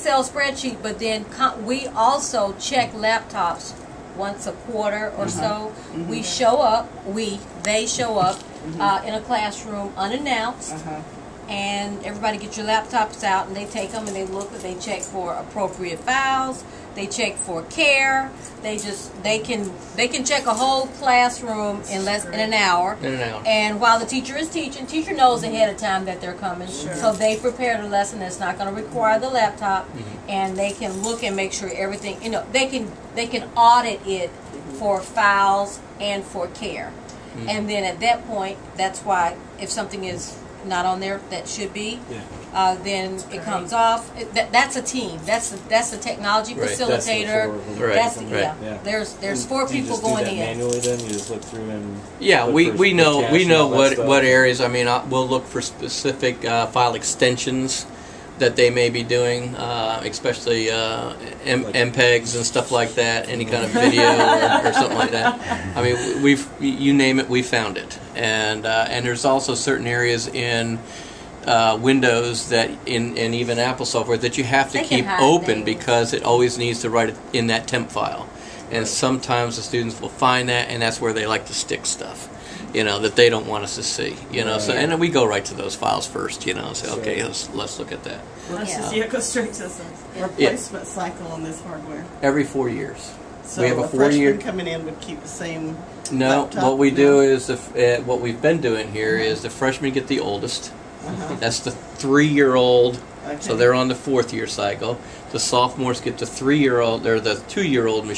Excel spreadsheet, but then we also check laptops once a quarter or so. We show up, they show up in a classroom unannounced, and everybody get your laptops out, and they take them and they look and they check for appropriate files. They check for care. They can check a whole classroom in an hour. And while the teacher is teaching, teacher knows ahead of time that they're coming, so they prepare the lesson that's not going to require the laptop, and they can look and make sure everything. You know, they can audit it for files and for care, and then at that point, that's why if something is not on there that should be, then it comes off. That's a team. That's the technology facilitator. There's 4 people going in. Manually, then you just look through and we know what areas. I mean, we'll look for specific file extensions that they may be doing, especially MPEGs and stuff like that. Any kind of video or something like that. I mean, you name it, we found it. And there's also certain areas in Windows that and even Apple software that you have to keep open because it always needs to write it in that temp file. And sometimes the students will find that, and that's where they like to stick stuff, you know, that they don't want us to see, you know. So and then we go right to those files first, you know. Say, okay, let's look at that. Let's just go straight to the replacement cycle on this hardware. Every 4 years. So we have a 4-year coming in would keep the same. No, laptop? what we do is what we've been doing here is the freshmen get the oldest. That's the 3-year-old. So they're on the 4th year cycle. The sophomores get the 3-year-old. They're the 2-year-old machine.